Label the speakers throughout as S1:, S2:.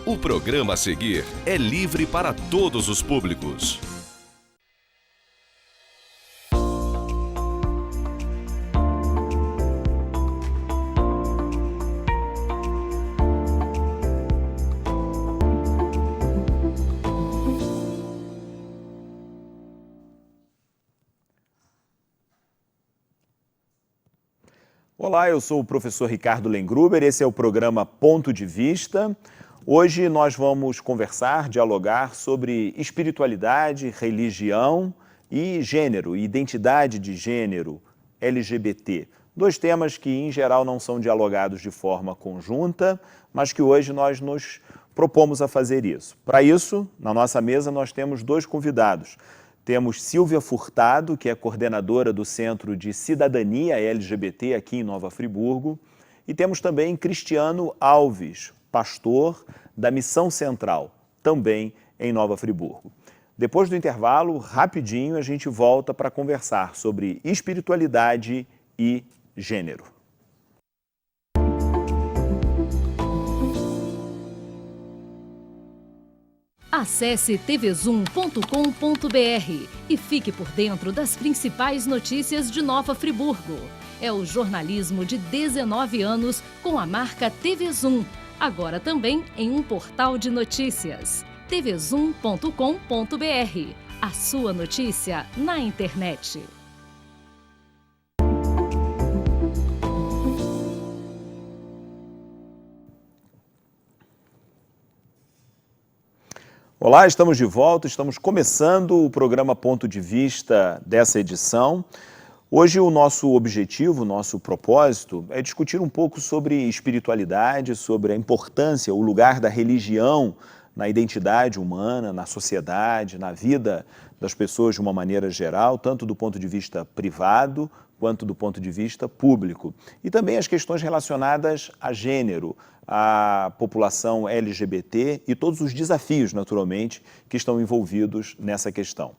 S1: O programa a seguir é livre para todos os públicos.
S2: Olá, eu sou o professor Ricardo Lengruber, esse é o programa Ponto de Vista. Hoje nós vamos conversar, dialogar sobre espiritualidade, religião e gênero, identidade de gênero, LGBT. Dois temas que, em geral, não são dialogados de forma conjunta, mas que hoje nós nos propomos a fazer isso. Para isso, na nossa mesa, nós temos dois convidados. Temos Silvia Furtado, que é coordenadora do Centro de Cidadania LGBT aqui em Nova Friburgo. E temos também Cristiano Alves, pastor da Missão Central, também em Nova Friburgo. Depois do intervalo, rapidinho, a gente volta para conversar sobre espiritualidade e gênero.
S3: Acesse tvzoom.com.br e fique por dentro das principais notícias de Nova Friburgo. É o jornalismo de 19 anos com a marca TV Zoom, agora também em um portal de notícias. tvzoom.com.br, a sua notícia na internet.
S2: Olá, estamos de volta, estamos começando o programa Ponto de Vista dessa edição. Hoje o nosso objetivo, o nosso propósito é discutir um pouco sobre espiritualidade, sobre a importância, o lugar da religião na identidade humana, na sociedade, na vida das pessoas de uma maneira geral, tanto do ponto de vista privado quanto do ponto de vista público. E também as questões relacionadas a gênero, a população LGBT e todos os desafios, naturalmente, que estão envolvidos nessa questão.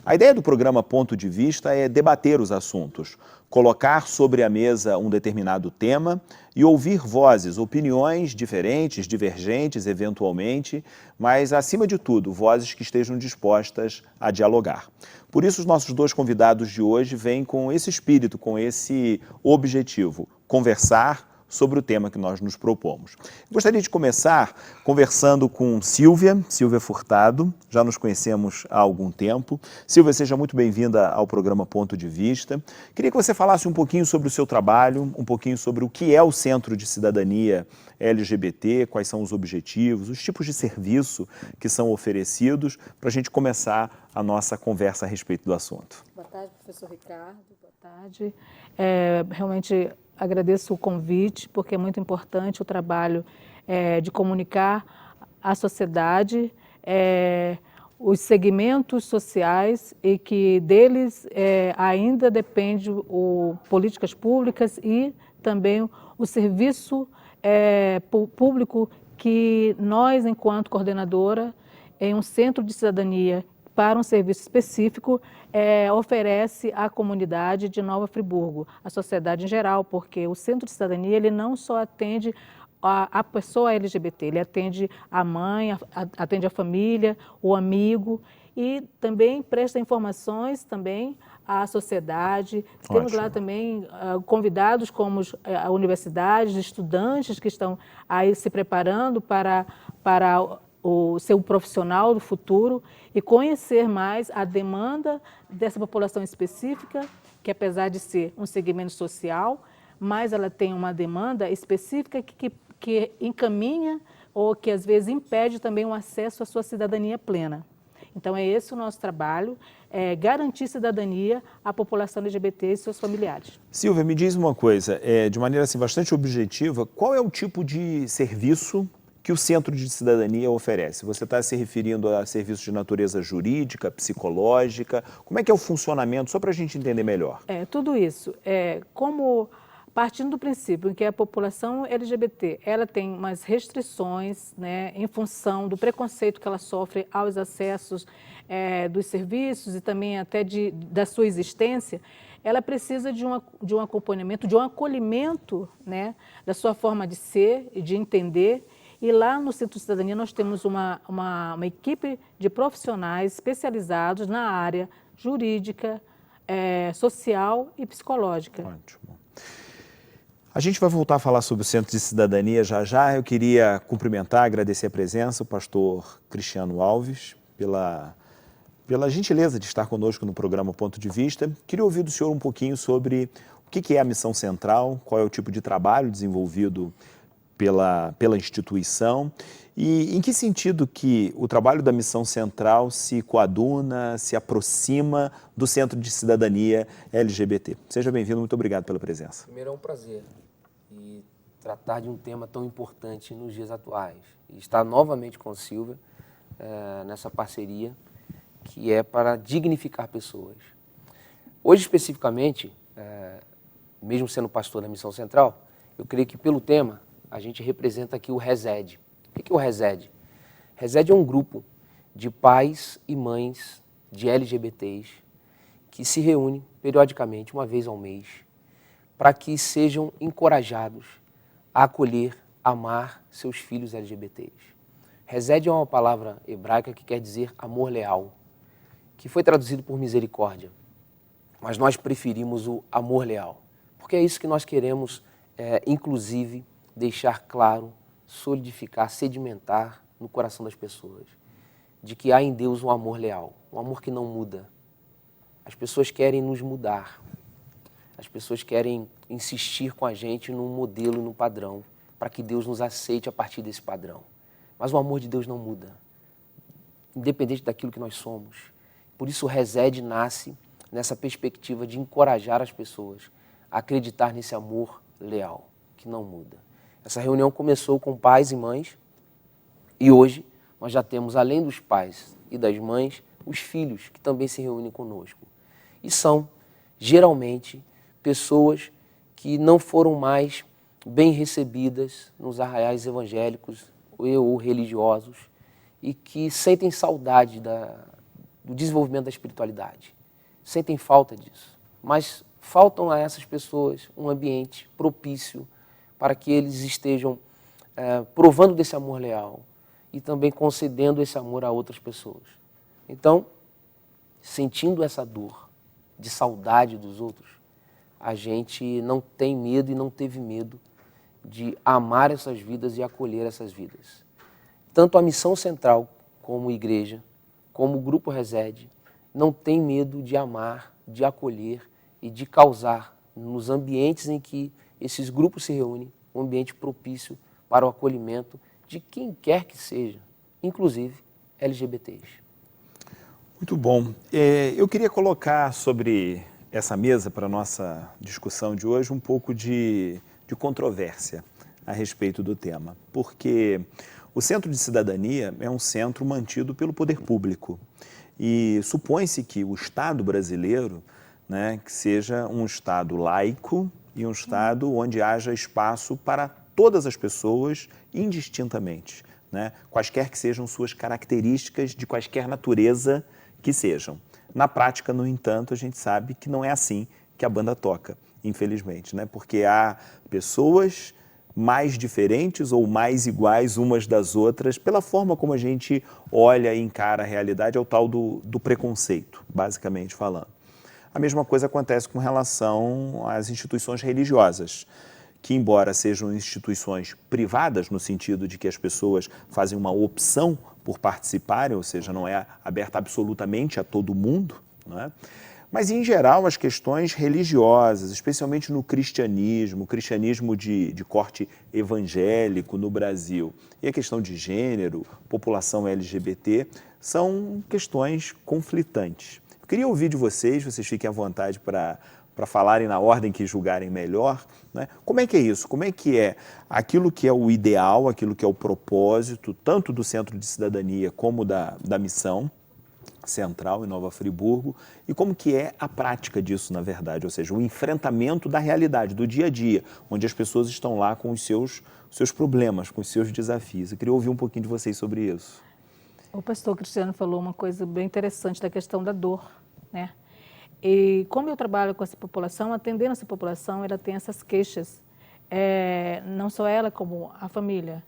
S2: A ideia do programa Ponto de Vista é debater os assuntos, colocar sobre a mesa um determinado tema e ouvir vozes, opiniões diferentes, divergentes eventualmente, mas, acima de tudo, vozes que estejam dispostas a dialogar. Por isso, os nossos dois convidados de hoje vêm com esse espírito, com esse objetivo, conversar sobre o tema que nós nos propomos. Gostaria de começar conversando com Silvia Furtado, já nos conhecemos há algum tempo. Silvia, seja muito bem-vinda ao programa Ponto de Vista. Queria que você falasse um pouquinho sobre o seu trabalho, um pouquinho sobre o que é o Centro de Cidadania LGBT, quais são os objetivos, os tipos de serviço que são oferecidos, para a gente começar a nossa conversa a respeito do assunto.
S4: Boa tarde, professor Ricardo. Boa tarde. Realmente agradeço o convite, porque é muito importante o trabalho de comunicar à sociedade os segmentos sociais e que deles ainda depende políticas públicas e também o serviço público que nós, enquanto coordenadora, em um centro de cidadania para um serviço específico, oferece à comunidade de Nova Friburgo, à sociedade em geral, porque o Centro de Cidadania ele não só atende a pessoa LGBT, ele atende a mãe, atende a família, o amigo e também presta informações também à sociedade. Ótimo. Temos lá também convidados como a universidade, estudantes que estão aí se preparando para ser um profissional do futuro e conhecer mais a demanda dessa população específica, que apesar de ser um segmento social, mas ela tem uma demanda específica que encaminha ou que às vezes impede também o acesso à sua cidadania plena. Então é esse o nosso trabalho, garantir cidadania à população LGBT e seus familiares.
S2: Silvia, me diz uma coisa, de maneira assim, bastante objetiva, qual é o tipo de serviço que o Centro de Cidadania oferece? Você está se referindo a serviços de natureza jurídica, psicológica? Como é que é o funcionamento, só para a gente entender melhor?
S4: Tudo isso. Partindo do princípio em que a população LGBT ela tem umas restrições, né, em função do preconceito que ela sofre aos acessos dos serviços e também até da sua existência, ela precisa de um acompanhamento, de um acolhimento, né, da sua forma de ser e de entender. E lá no Centro de Cidadania nós temos uma equipe de profissionais especializados na área jurídica, social e psicológica.
S2: Ótimo. A gente vai voltar a falar sobre o Centro de Cidadania já já. Eu queria cumprimentar, agradecer a presença, o pastor Cristiano Alves, pela gentileza de estar conosco no programa Ponto de Vista. Queria ouvir do senhor um pouquinho sobre o que é a Missão Central, qual é o tipo de trabalho desenvolvido pela instituição e em que sentido que o trabalho da Missão Central se coaduna, se aproxima do Centro de Cidadania LGBT. Seja bem-vindo, muito obrigado pela presença.
S5: Primeiro, é um prazer e tratar de um tema tão importante nos dias atuais. E estar novamente com a Silvia nessa parceria que é para dignificar pessoas. Hoje, especificamente, mesmo sendo pastor da Missão Central, eu creio que pelo tema a gente representa aqui o RESED. O que é o RESED? RESED é um grupo de pais e mães de LGBTs que se reúnem periodicamente, uma vez ao mês, para que sejam encorajados a acolher, amar seus filhos LGBTs. RESED é uma palavra hebraica que quer dizer amor leal, que foi traduzido por misericórdia, mas nós preferimos o amor leal, porque é isso que nós queremos, inclusive, deixar claro, solidificar, sedimentar no coração das pessoas, de que há em Deus um amor leal, um amor que não muda. As pessoas querem nos mudar, as pessoas querem insistir com a gente num modelo, num padrão, para que Deus nos aceite a partir desse padrão. Mas o amor de Deus não muda, independente daquilo que nós somos. Por isso o RESED nasce nessa perspectiva de encorajar as pessoas a acreditar nesse amor leal, que não muda. Essa reunião começou com pais e mães e hoje nós já temos, além dos pais e das mães, os filhos que também se reúnem conosco. E são, geralmente, pessoas que não foram mais bem recebidas nos arraiais evangélicos ou religiosos e que sentem saudade do desenvolvimento da espiritualidade, sentem falta disso, mas faltam a essas pessoas um ambiente propício para que eles estejam provando desse amor leal e também concedendo esse amor a outras pessoas. Então, sentindo essa dor de saudade dos outros, a gente não tem medo e não teve medo de amar essas vidas e acolher essas vidas. Tanto a Missão Central como igreja, como o Grupo RESED, não tem medo de amar, de acolher e de causar nos ambientes em que esses grupos se reúnem, um ambiente propício para o acolhimento de quem quer que seja, inclusive LGBTs.
S2: Muito bom. Eu queria colocar sobre essa mesa para a nossa discussão de hoje um pouco de controvérsia a respeito do tema, porque o Centro de Cidadania é um centro mantido pelo poder público e supõe-se que o Estado brasileiro, né, que seja um Estado laico e um Estado onde haja espaço para todas as pessoas indistintamente, né, quaisquer que sejam suas características de quaisquer natureza que sejam. Na prática, no entanto, a gente sabe que não é assim que a banda toca, infelizmente, né, porque há pessoas mais diferentes ou mais iguais umas das outras, pela forma como a gente olha e encara a realidade, é o tal do preconceito, basicamente falando. A mesma coisa acontece com relação às instituições religiosas, que embora sejam instituições privadas, no sentido de que as pessoas fazem uma opção por participarem, ou seja, não é aberta absolutamente a todo mundo, né? Mas, em geral, as questões religiosas, especialmente no cristianismo de corte evangélico no Brasil, e a questão de gênero, população LGBT, são questões conflitantes. Eu queria ouvir de vocês fiquem à vontade para falarem na ordem que julgarem melhor, né? Como é que é isso? Como é que é aquilo que é o ideal, aquilo que é o propósito, tanto do Centro de Cidadania como da Missão Central em Nova Friburgo, e como que é a prática disso, na verdade, ou seja, o enfrentamento da realidade, do dia a dia, onde as pessoas estão lá com os seus problemas, com os seus desafios. Eu queria ouvir um pouquinho de vocês sobre isso.
S4: O pastor Cristiano falou uma coisa bem interessante da questão da dor, né? E como eu trabalho com essa população, atendendo essa população, ela tem essas queixas, não só ela, como a família.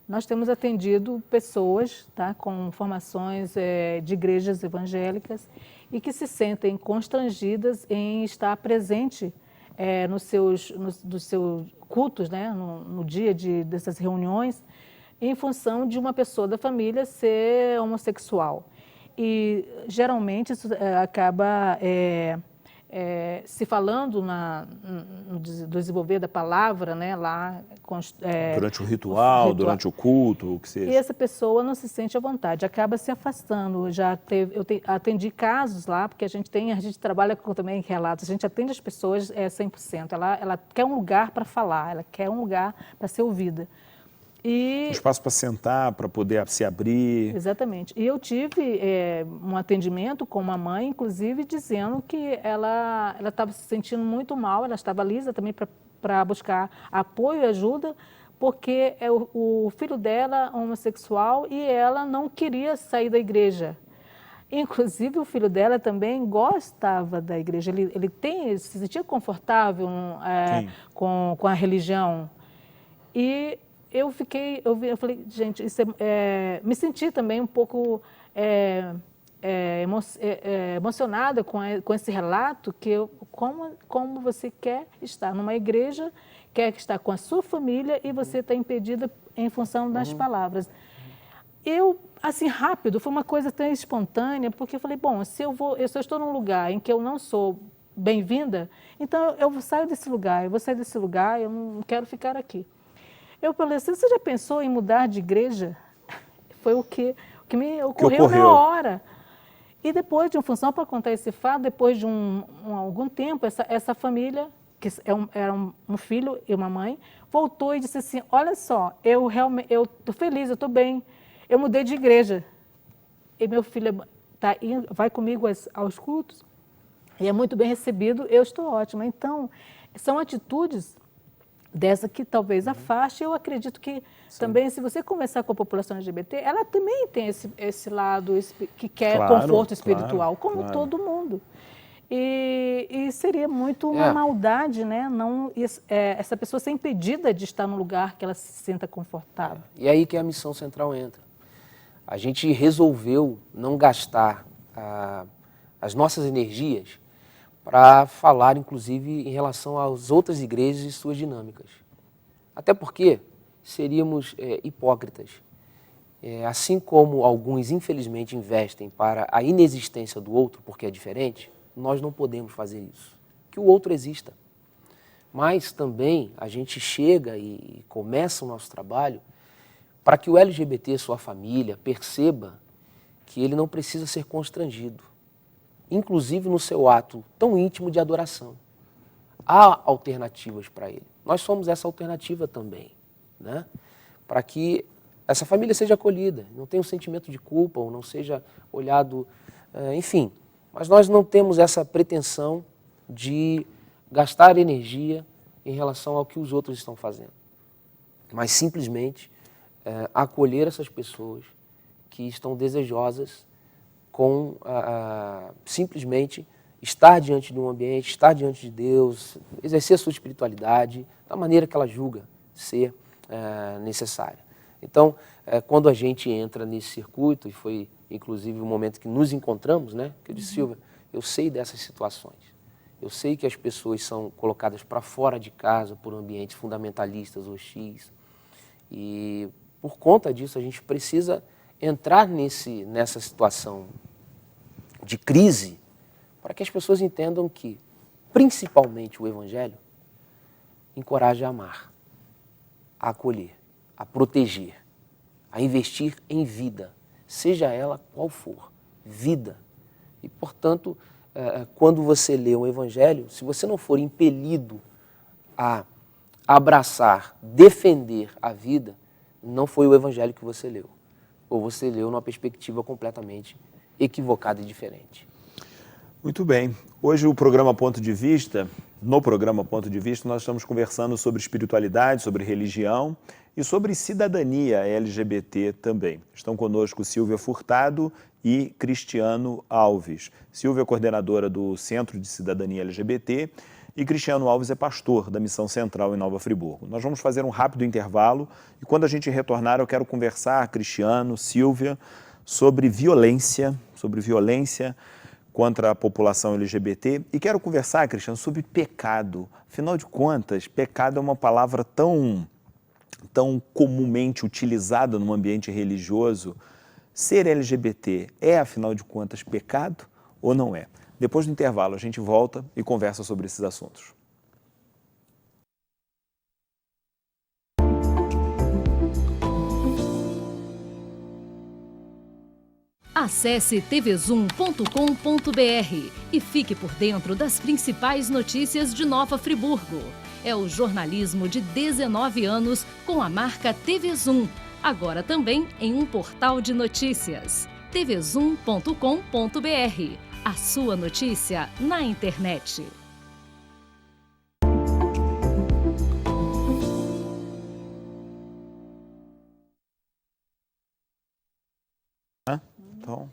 S4: Nós temos atendido pessoas, tá, com formações de igrejas evangélicas e que se sentem constrangidas em estar presente nos seus cultos, né, no dia dessas reuniões, em função de uma pessoa da família ser homossexual. E geralmente isso acaba se falando no desenvolver da palavra, né, lá
S2: durante o ritual, durante o culto, o que seja.
S4: E essa pessoa não se sente à vontade, acaba se afastando. Eu atendi casos lá, porque a gente trabalha também em relatos, a gente atende as pessoas 100%. Ela quer um lugar para falar, ela quer um lugar para ser ouvida.
S2: Um espaço para sentar, para poder se abrir.
S4: Exatamente. E eu tive um atendimento com uma mãe, inclusive, dizendo que ela estava se sentindo muito mal, ela estava ali também para buscar apoio e ajuda, porque o filho dela é homossexual e ela não queria sair da igreja. Inclusive, o filho dela também gostava da igreja, ele se sentia confortável com a religião. E eu falei, gente, me senti também um pouco emocionada com esse relato, como você quer estar numa igreja, quer estar com a sua família e você está impedida em função das palavras. Eu, assim, rápido, foi uma coisa tão espontânea, porque eu falei, bom, se eu estou num lugar em que eu não sou bem-vinda, então eu saio desse lugar, eu não quero ficar aqui. Eu falei assim, você já pensou em mudar de igreja? Foi o que me ocorreu na hora. E depois de função, para contar esse fato, depois de algum tempo, essa família, que era um filho e uma mãe, voltou e disse assim, olha só, eu estou feliz, eu estou bem, eu mudei de igreja. E meu filho vai comigo aos cultos e é muito bem recebido, eu estou ótima. Então, são atitudes dessa que talvez afaste. Eu acredito que também, se você conversar com a população LGBT, ela também tem esse lado que quer conforto espiritual, como todo mundo. E seria muito uma maldade, né? Essa pessoa ser impedida de estar num lugar que ela se sinta confortável.
S5: E aí que a missão central entra. A gente resolveu não gastar as nossas energias para falar, inclusive, em relação às outras igrejas e suas dinâmicas. Até porque seríamos hipócritas. Assim como alguns, infelizmente, investem para a inexistência do outro, porque é diferente, nós não podemos fazer isso. Que o outro exista. Mas também a gente chega e começa o nosso trabalho para que o LGBT, sua família, perceba que ele não precisa ser constrangido, inclusive no seu ato tão íntimo de adoração. Há alternativas para ele. Nós somos essa alternativa também, né? Para que essa família seja acolhida, não tenha um sentimento de culpa ou não seja olhado, enfim. Mas nós não temos essa pretensão de gastar energia em relação ao que os outros estão fazendo, mas simplesmente acolher essas pessoas que estão desejosas com simplesmente estar diante de um ambiente, estar diante de Deus, exercer a sua espiritualidade da maneira que ela julga ser necessária. Então, quando a gente entra nesse circuito, e foi inclusive o momento que nos encontramos, né, que eu disse, Silvia, eu sei dessas situações. Eu sei que as pessoas são colocadas para fora de casa por ambientes fundamentalistas, hostis, e por conta disso a gente precisa entrar nessa situação de crise para que as pessoas entendam que, principalmente o Evangelho, encoraja a amar, a acolher, a proteger, a investir em vida, seja ela qual for, vida. E, portanto, quando você lê o Evangelho, se você não for impelido a abraçar, defender a vida, não foi o Evangelho que você leu. Ou você leu numa perspectiva completamente equivocada e diferente.
S2: Muito bem. Hoje no programa Ponto de Vista, nós estamos conversando sobre espiritualidade, sobre religião e sobre cidadania LGBT também. Estão conosco Silvia Furtado e Cristiano Alves. Silvia é coordenadora do Centro de Cidadania LGBT e Cristiano Alves é pastor da Missão Central em Nova Friburgo. Nós vamos fazer um rápido intervalo e quando a gente retornar eu quero conversar, Cristiano, Silvia, sobre violência contra a população LGBT e quero conversar, Cristiano, sobre pecado. Afinal de contas, pecado é uma palavra tão comumente utilizada no ambiente religioso. Ser LGBT é, afinal de contas, pecado ou não é? Depois do intervalo, a gente volta e conversa sobre esses assuntos.
S3: Acesse tvzoom.com.br e fique por dentro das principais notícias de Nova Friburgo. É o jornalismo de 19 anos com a marca TV Zoom, agora também em um portal de notícias. tvzoom.com.br, a sua notícia na internet.
S2: Então,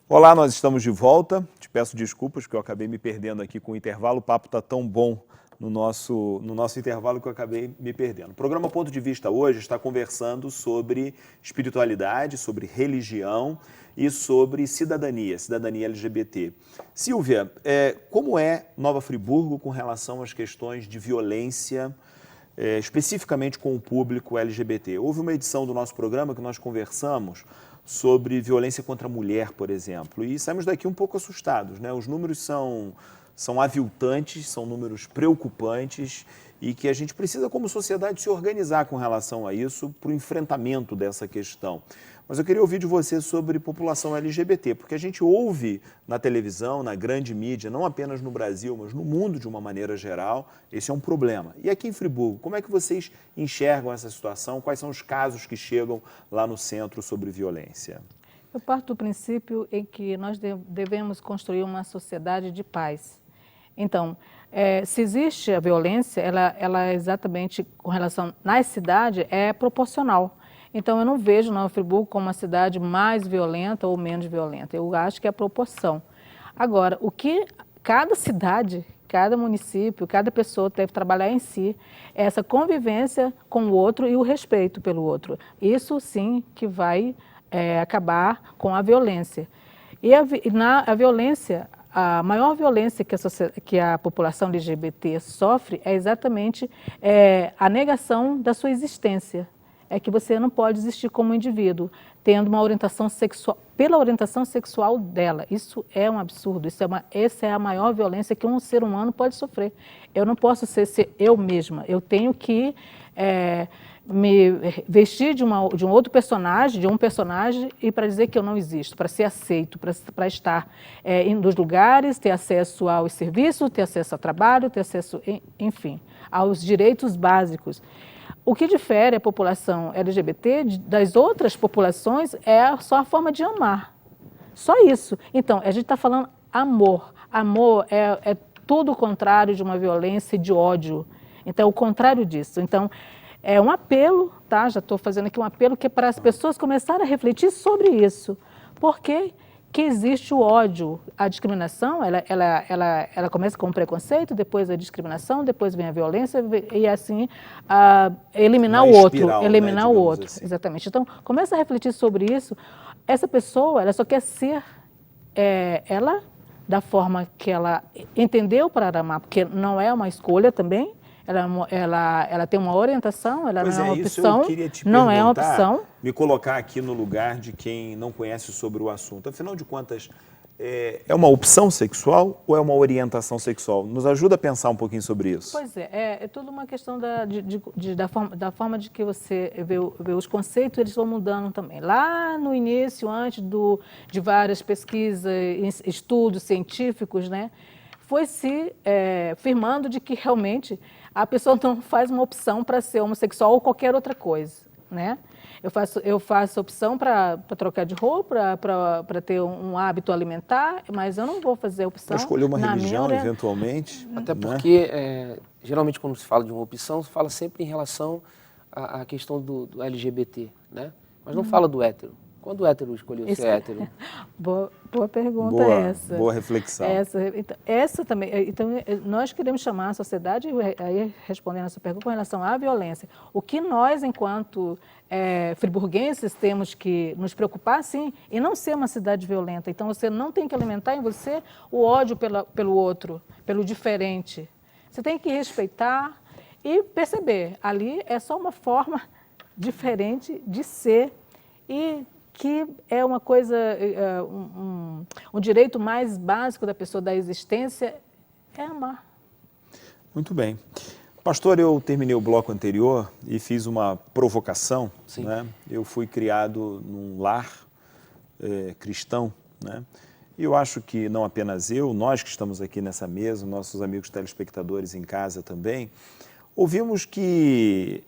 S2: olá, nós estamos de volta. Te peço desculpas porque eu acabei me perdendo aqui com o intervalo. O papo está tão bom no nosso intervalo que eu acabei me perdendo. O programa Ponto de Vista hoje está conversando sobre espiritualidade, sobre religião e sobre cidadania LGBT. Silvia, como é Nova Friburgo com relação às questões de violência, especificamente com o público LGBT? Houve uma edição do nosso programa que nós conversamos sobre violência contra a mulher, por exemplo, e saímos daqui um pouco assustados, né? Os números são aviltantes, são números preocupantes e que a gente precisa, como sociedade, se organizar com relação a isso para o enfrentamento dessa questão. Mas eu queria ouvir de você sobre população LGBT, porque a gente ouve na televisão, na grande mídia, não apenas no Brasil, mas no mundo de uma maneira geral, esse é um problema. E aqui em Friburgo, como é que vocês enxergam essa situação? Quais são os casos que chegam lá no centro sobre violência?
S4: Eu parto do princípio em que nós devemos construir uma sociedade de paz. Então, se existe a violência, ela é exatamente com relação na cidade é proporcional. Então, eu não vejo Nova Friburgo como uma cidade mais violenta ou menos violenta. Eu acho que é a proporção. Agora, o que cada cidade, cada município, cada pessoa deve trabalhar em si é essa convivência com o outro e o respeito pelo outro. Isso, sim, que vai acabar com a violência. E a violência, a maior violência que a população LGBT sofre é exatamente a negação da sua existência. É que você não pode existir como indivíduo, tendo uma orientação sexual, pela orientação sexual dela. Isso é um absurdo, essa é a maior violência que um ser humano pode sofrer. Eu não posso ser eu mesma, eu tenho que me vestir de um outro personagem, e para dizer que eu não existo, para ser aceito, para estar nos lugares, ter acesso aos serviços, ter acesso ao trabalho, ter acesso, enfim, aos direitos básicos. O que difere a população LGBT das outras populações é só a forma de amar. Só isso. Então, a gente está falando amor. Amor é tudo o contrário de uma violência e de ódio. Então, é o contrário disso. Então, é um apelo, tá? Já estou fazendo aqui um apelo que é para as pessoas começarem a refletir sobre isso. Por que existe o ódio? A discriminação, ela começa com o preconceito, depois a discriminação, depois vem a violência e assim eliminar o outro.
S2: Espiral,
S4: eliminar o outro,
S2: assim.
S4: exatamente. Então, começa a refletir sobre isso. Essa pessoa, ela só quer ser ela da forma que ela entendeu para amar, porque não é uma escolha também. Ela tem uma orientação, ela não é uma opção, não é uma opção.
S2: Me colocar aqui no lugar de quem não conhece sobre o assunto. Afinal de contas, é uma opção sexual ou é uma orientação sexual? Nos ajuda a pensar um pouquinho sobre isso.
S4: Pois é tudo uma questão da forma de que você vê os conceitos, eles vão mudando também. Lá no início, antes de várias pesquisas, estudos científicos, né, foi se firmando de que realmente a pessoa não faz uma opção para ser homossexual ou qualquer outra coisa, né? Eu faço opção para trocar de roupa, para ter um hábito alimentar, mas eu não vou fazer opção
S2: para escolher uma religião, eventualmente.
S5: Até porque, geralmente, quando se fala de uma opção, se fala sempre em relação à questão do LGBT, né? Mas não fala do hétero. Quando o hétero escolheu ser hétero?
S4: Boa pergunta essa.
S2: Boa reflexão.
S4: Essa também. Então, nós queremos chamar a sociedade, aí respondendo a sua pergunta, com relação à violência. O que nós, enquanto friburguenses, temos que nos preocupar, sim, em não ser uma cidade violenta. Então, você não tem que alimentar em você o ódio pelo outro, pelo diferente. Você tem que respeitar e perceber, ali é só uma forma diferente de ser e que é uma coisa, um direito mais básico da pessoa, da existência, é amar.
S2: Muito bem. Pastor, eu terminei o bloco anterior e fiz uma provocação.
S5: Sim.
S2: Né? Eu fui criado num lar cristão, né? E eu acho que não apenas eu, nós que estamos aqui nessa mesa, nossos amigos telespectadores em casa também, ouvimos que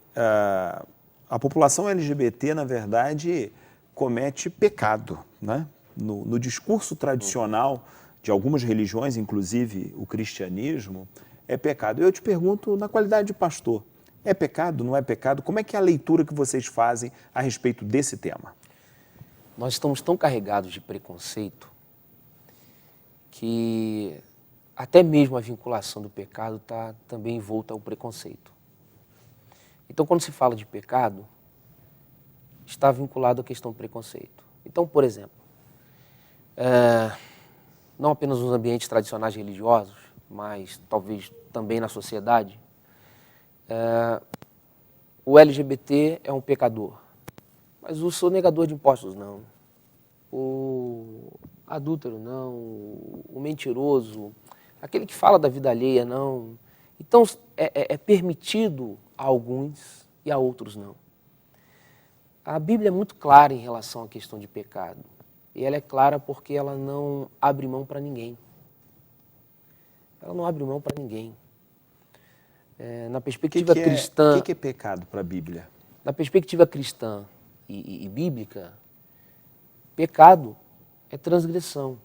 S2: a população LGBT, na verdade, comete pecado, né? No discurso tradicional de algumas religiões, inclusive o cristianismo, é pecado. Eu te pergunto, na qualidade de pastor, é pecado, não é pecado? Como é que é a leitura que vocês fazem a respeito desse tema?
S5: Nós estamos tão carregados de preconceito que até mesmo a vinculação do pecado está também envolta ao preconceito. Então, quando se fala de pecado, está vinculado à questão do preconceito. Então, por exemplo, não apenas nos ambientes tradicionais religiosos, mas talvez também na sociedade, o LGBT é um pecador, mas o sonegador de impostos não, o adúltero não, o mentiroso, aquele que fala da vida alheia não. Então, é permitido a alguns e a outros não. A Bíblia é muito clara em relação à questão de pecado. E ela é clara porque ela não abre mão para ninguém. Ela não abre mão para ninguém. Na perspectiva cristã...
S2: O que é pecado para a Bíblia?
S5: Na perspectiva cristã e bíblica, pecado é transgressão,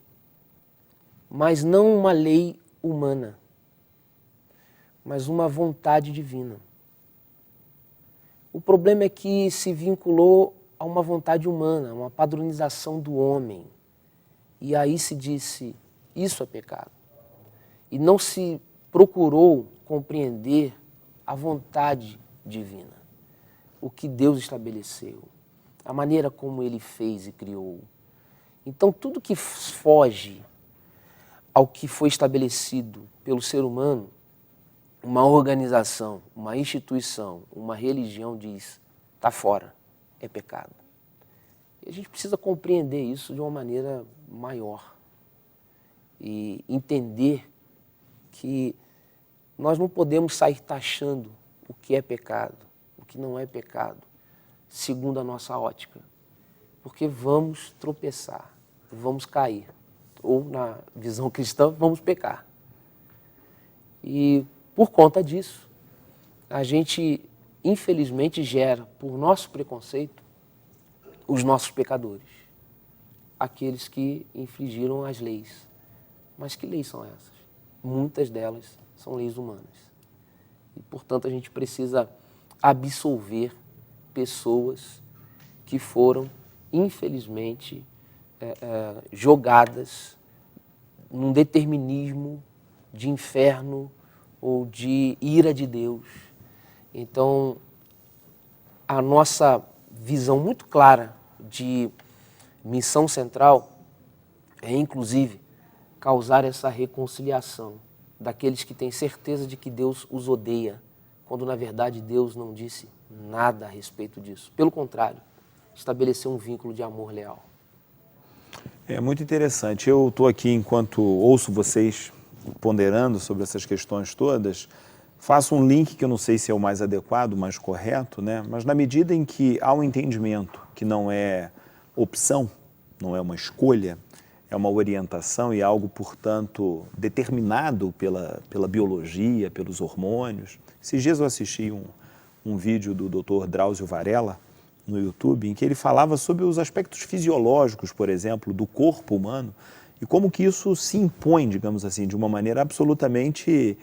S5: mas não uma lei humana, mas uma vontade divina. O problema é que se vinculou a uma vontade humana, uma padronização do homem. E aí se disse, isso é pecado. E não se procurou compreender a vontade divina, o que Deus estabeleceu, a maneira como Ele fez e criou. Então, tudo que foge ao que foi estabelecido pelo ser humano, uma organização, uma instituição, uma religião diz, está fora, é pecado. E a gente precisa compreender isso de uma maneira maior e entender que nós não podemos sair taxando o que é pecado, o que não é pecado, segundo a nossa ótica, porque vamos tropeçar, vamos cair, ou na visão cristã, vamos pecar. E por conta disso, a gente, infelizmente, gera, por nosso preconceito, os nossos pecadores, aqueles que infringiram as leis. Mas que leis são essas? Muitas delas são leis humanas. E, portanto, a gente precisa absolver pessoas que foram, infelizmente, jogadas num determinismo de inferno ou de ira de Deus. Então, a nossa visão muito clara de missão central é, inclusive, causar essa reconciliação daqueles que têm certeza de que Deus os odeia, quando, na verdade, Deus não disse nada a respeito disso. Pelo contrário, estabeleceu um vínculo de amor leal.
S2: É muito interessante. Eu estou aqui, enquanto ouço vocês ponderando sobre essas questões todas, faço um link que eu não sei se é o mais adequado, o mais correto, né? Mas na medida em que há um entendimento que não é opção, não é uma escolha, é uma orientação e algo, portanto, determinado pela biologia, pelos hormônios. Esses dias eu assisti um vídeo do Dr. Drauzio Varela no YouTube, em que ele falava sobre os aspectos fisiológicos, por exemplo, do corpo humano, e como que isso se impõe, digamos assim, de uma maneira absolutamente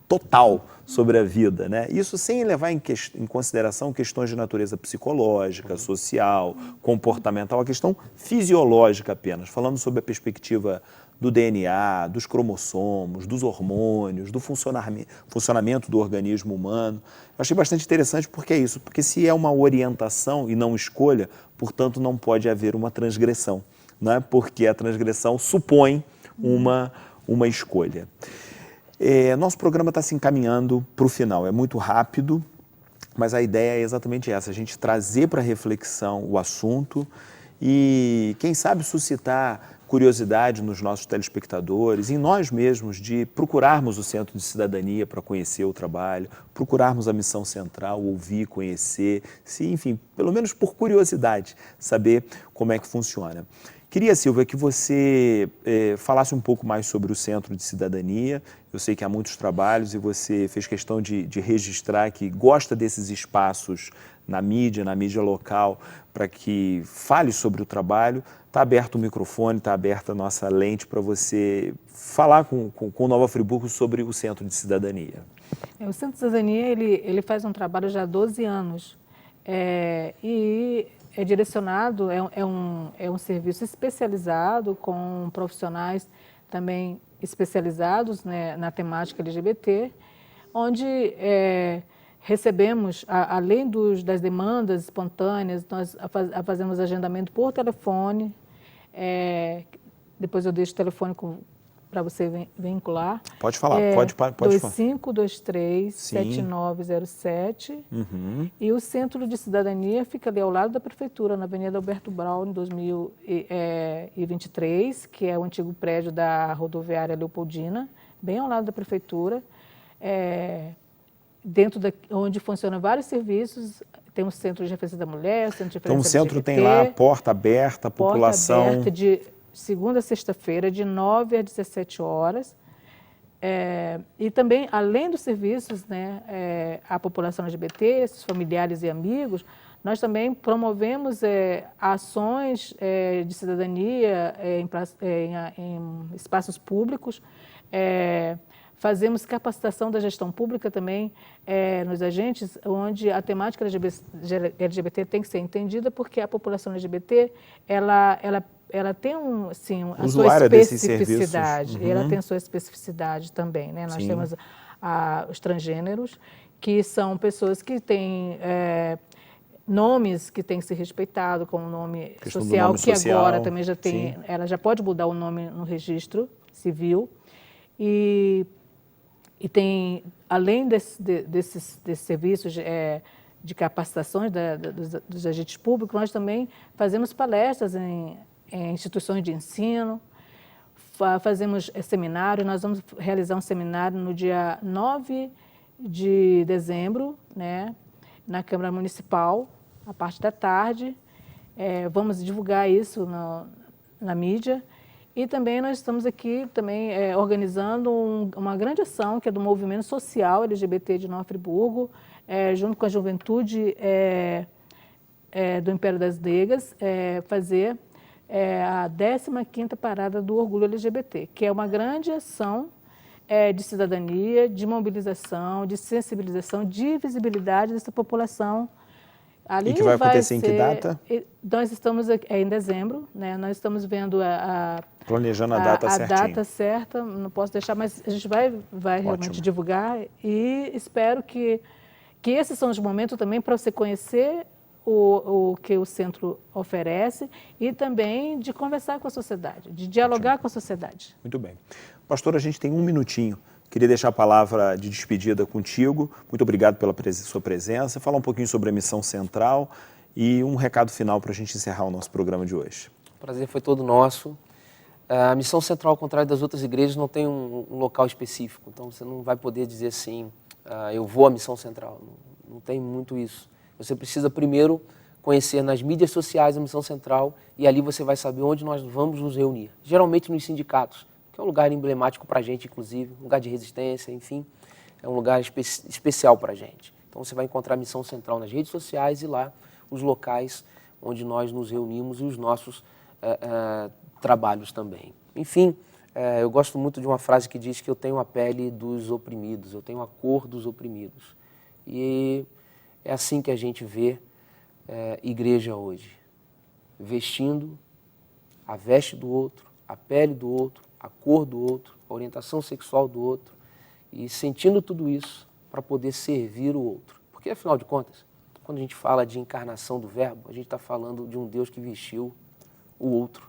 S2: total sobre a vida, né? Isso sem levar em consideração questões de natureza psicológica, social, comportamental, a questão fisiológica apenas, falando sobre a perspectiva do DNA, dos cromossomos, dos hormônios, do funcionamento do organismo humano. Eu achei bastante interessante porque é isso, porque se é uma orientação e não escolha, portanto não pode haver uma transgressão, né? Porque a transgressão supõe uma escolha. Nosso programa está se encaminhando para o final, é muito rápido, mas a ideia é exatamente essa, a gente trazer para reflexão o assunto e, quem sabe, suscitar curiosidade nos nossos telespectadores, em nós mesmos, de procurarmos o Centro de Cidadania para conhecer o trabalho, procurarmos a Missão Central, ouvir, conhecer, enfim, pelo menos por curiosidade, saber como é que funciona. Queria, Silvia, que você falasse um pouco mais sobre o Centro de Cidadania. Eu sei que há muitos trabalhos e você fez questão de registrar que gosta desses espaços na mídia local, para que fale sobre o trabalho. Está aberto o microfone, está aberta a nossa lente para você falar com o Nova Friburgo sobre o Centro de Cidadania.
S4: O Centro de Cidadania ele faz um trabalho já há 12 anos e é direcionado, é um serviço especializado com profissionais também especializados, né, na temática LGBT, onde recebemos, além das demandas espontâneas, nós fazemos agendamento por telefone, depois eu deixo o telefone para você vincular.
S2: Pode falar, pode falar.
S4: 2523-7907. E o Centro de Cidadania fica ali ao lado da Prefeitura, na Avenida Alberto Braun, em 2023, que é o antigo prédio da rodoviária Leopoldina, bem ao lado da Prefeitura. Dentro onde funcionam vários serviços, tem o Centro de Referência da Mulher, o Centro de Referência
S2: Então o centro
S4: LGBT,
S2: tem lá a porta aberta, a população...
S4: Porta aberta de segunda a sexta-feira, de 9 às 17 horas. E também, além dos serviços, né, à população LGBT, seus familiares e amigos, nós também promovemos ações de cidadania em espaços públicos, fazemos capacitação da gestão pública também nos agentes, onde a temática LGBT tem que ser entendida, porque a população LGBT ela tem a sua especificidade. Ela tem a sua especificidade também, né? Nós temos os transgêneros, que são pessoas que têm nomes que têm que ser respeitados, como o nome social, que agora também já tem, ela já pode mudar o nome no registro civil. E tem, além desses serviços de capacitações dos agentes públicos, nós também fazemos palestras em instituições de ensino, fazemos seminário. Nós vamos realizar um seminário no dia 9 de dezembro, né, na Câmara Municipal, a parte da tarde. Vamos divulgar isso na mídia. E também nós estamos aqui também organizando uma grande ação, que é do movimento social LGBT de Nova Friburgo, junto com a juventude do Império das Negas, fazer a 15ª Parada do Orgulho LGBT, que é uma grande ação de cidadania, de mobilização, de sensibilização, de visibilidade dessa população. Ali
S2: e que vai acontecer em que data?
S4: Nós estamos em dezembro, né? Nós estamos vendo
S2: planejando a data certinho.
S4: A data certa, não posso deixar, mas a gente vai realmente divulgar, e espero que esses são os momentos também para você conhecer o que o centro oferece e também de conversar com a sociedade, de dialogar com a sociedade.
S2: Muito bem. Pastor, a gente tem um minutinho. Queria deixar a palavra de despedida contigo. Muito obrigado pela sua presença. Falar um pouquinho sobre a Missão Central e um recado final para a gente encerrar o nosso programa de hoje.
S5: O prazer foi todo nosso. A Missão Central, ao contrário das outras igrejas, não tem um local específico. Então, você não vai poder dizer assim, eu vou à Missão Central. Não tem muito isso. Você precisa primeiro conhecer nas mídias sociais a Missão Central e ali você vai saber onde nós vamos nos reunir. Geralmente nos sindicatos, que é um lugar emblemático para a gente, inclusive, um lugar de resistência, enfim, é um lugar especial para a gente. Então você vai encontrar a Missão Central nas redes sociais e lá os locais onde nós nos reunimos e os nossos trabalhos também. Enfim, Eu gosto muito de uma frase que diz que eu tenho a pele dos oprimidos, eu tenho a cor dos oprimidos. E é assim que a gente vê igreja hoje, vestindo a veste do outro, a pele do outro, a cor do outro, a orientação sexual do outro, e sentindo tudo isso para poder servir o outro. Porque, afinal de contas, quando a gente fala de encarnação do Verbo, a gente está falando de um Deus que vestiu o outro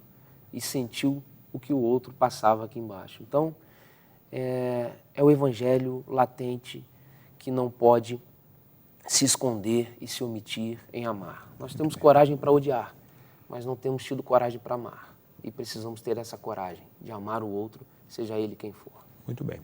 S5: e sentiu o que o outro passava aqui embaixo. Então, é o evangelho latente que não pode se esconder e se omitir em amar. Nós temos coragem para odiar, mas não temos tido coragem para amar. E precisamos ter essa coragem de amar o outro, seja ele quem for.
S2: Muito bem.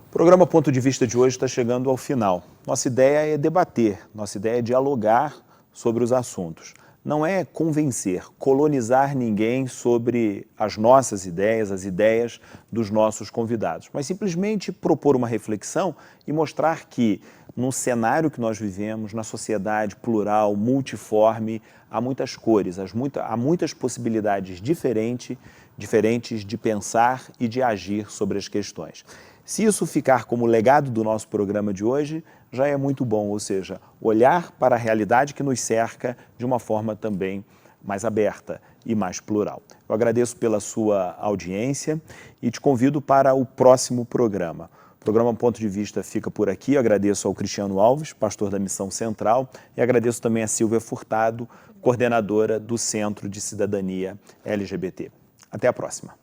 S2: O programa Ponto de Vista de hoje está chegando ao final. Nossa ideia é debater, nossa ideia é dialogar sobre os assuntos. Não é convencer, colonizar ninguém sobre as nossas ideias, as ideias dos nossos convidados, mas simplesmente propor uma reflexão e mostrar que no cenário que nós vivemos, na sociedade plural, multiforme, há muitas cores, há muitas possibilidades diferentes de pensar e de agir sobre as questões. Se isso ficar como legado do nosso programa de hoje, já é muito bom, ou seja, olhar para a realidade que nos cerca de uma forma também mais aberta e mais plural. Eu agradeço pela sua audiência e te convido para o próximo programa. O programa Ponto de Vista fica por aqui. Eu agradeço ao Cristiano Alves, pastor da Missão Central, e agradeço também a Silvia Furtado, coordenadora do Centro de Cidadania LGBT. Até a próxima.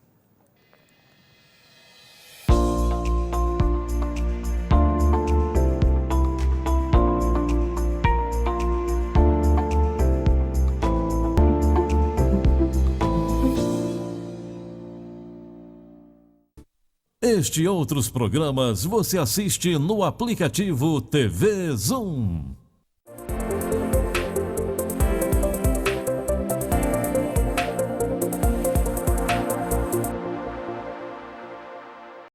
S6: Este e outros programas você assiste no aplicativo TV Zoom.